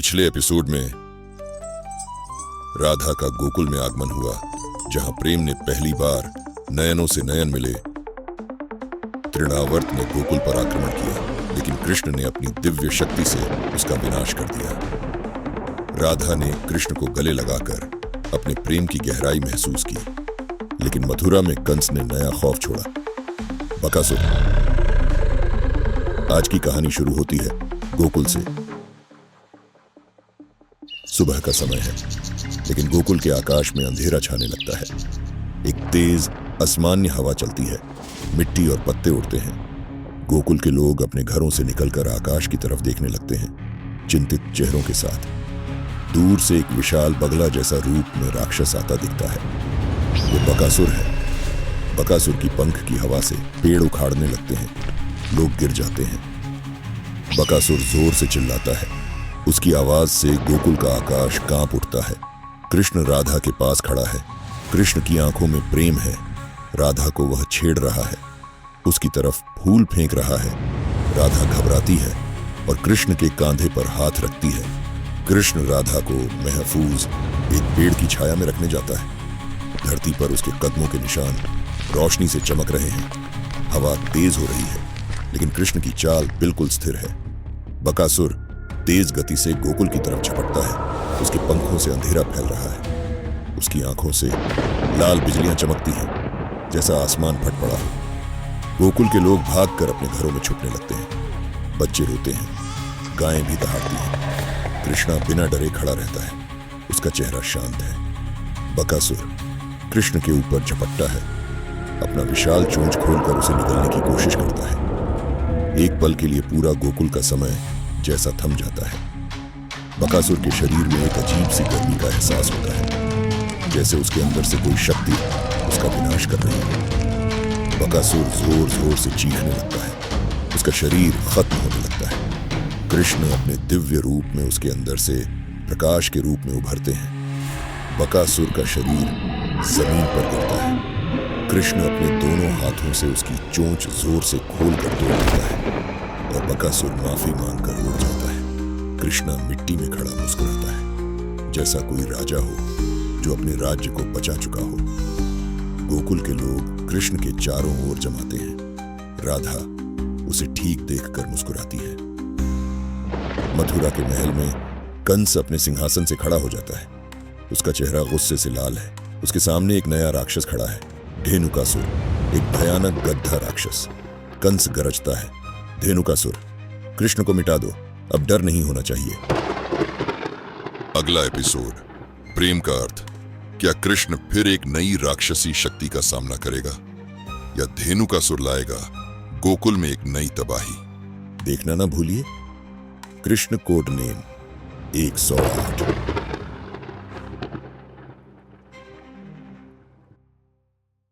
पिछले एपिसोड में राधा का गोकुल में आगमन हुआ, जहां प्रेम ने पहली बार नयनों से नयन मिले। तृणावर्त ने गोकुल पर आक्रमण किया, लेकिन कृष्ण ने अपनी दिव्य शक्ति से उसका विनाश कर दिया। राधा ने कृष्ण को गले लगाकर अपने प्रेम की गहराई महसूस की, लेकिन मथुरा में कंस ने नया खौफ छोड़ा, बकासुर। आज की कहानी शुरू होती है गोकुल से। सुबह का समय है, लेकिन गोकुल के आकाश में अंधेरा छाने लगता है। एक तेज असामान्य हवा चलती है, मिट्टी और पत्ते उड़ते हैं। गोकुल के लोग अपने घरों से निकलकर आकाश की तरफ देखने लगते हैं, चिंतित चेहरों के साथ। दूर से एक विशाल बगला जैसा रूप में राक्षस आता दिखता है। वो बकासुर है। बकासुर की पंख की हवा से पेड़ उखाड़ने लगते हैं, लोग गिर जाते हैं। बकासुर जोर से चिल्लाता है, उसकी आवाज से गोकुल का आकाश कांप उठता है। कृष्ण राधा के पास खड़ा है। कृष्ण की आंखों में प्रेम है। राधा को वह छेड़ रहा है, उसकी तरफ फूल फेंक रहा है। राधा घबराती है और कृष्ण के कांधे पर हाथ रखती है। कृष्ण राधा को महफूज एक पेड़ की छाया में रखने जाता है। धरती पर उसके कदमों के निशान रोशनी से चमक रहे हैं। हवा तेज हो रही है, लेकिन कृष्ण की चाल बिल्कुल स्थिर है। बकासुर तेज गति से गोकुल की तरफ झपटता है। उसके पंखों से अंधेरा फैल रहा है। उसकी आंखों से लाल बिजलियां चमकती हैं, जैसा आसमान फट पड़ा हो। गोकुल के लोग भागकर अपने घरों में छुपने लगते हैं। बच्चे रोते हैं, गायें भी दहाड़ती हैं। कृष्णा बिना डरे खड़ा रहता है, उसका चेहरा शांत है। बकासुर कृष्ण के ऊपर झपटता है, अपना विशाल चोंच खोलकर उसे निगलने की कोशिश करता है। एक पल के लिए पूरा गोकुल का समय जैसा थम जाता है। बकासुर के शरीर में एक अजीब सी गर्मी का एहसास होता है, जैसे उसके अंदर से कोई शक्ति उसका विनाश कर रही है। बकासुर जोर जोर से चीखने लगता है, उसका शरीर खत्म होने लगता है। कृष्ण अपने दिव्य रूप में उसके अंदर से प्रकाश के रूप में उभरते हैं। बकासुर का शरीर जमीन पर गिरता है। कृष्ण अपने दोनों हाथों से उसकी चोंच जोर से खोलकर तोड़ देता है और बकासुर माफी मांगकर उड़ जाता है। कृष्णा मिट्टी में खड़ा मुस्कुराता है, जैसा कोई राजा हो जो अपने राज्य को बचा चुका हो। गोकुल के लोग कृष्ण के चारों ओर जमाते हैं। राधा उसे ठीक देखकर मुस्कुराती है। मथुरा के महल में कंस अपने सिंहासन से खड़ा हो जाता है। उसका चेहरा गुस्से से लाल है। उसके सामने एक नया राक्षस खड़ा है, धेनुकासुर, एक भयानक गड्ढा राक्षस। कंस गरजता है, धेनुकासुर, कृष्ण को मिटा दो, अब डर नहीं होना चाहिए। अगला एपिसोड, प्रेम का अर्थ। क्या कृष्ण फिर एक नई राक्षसी शक्ति का सामना करेगा, या धेनुकासुर लाएगा गोकुल में एक नई तबाही? देखना ना भूलिए। Krishna code name 108।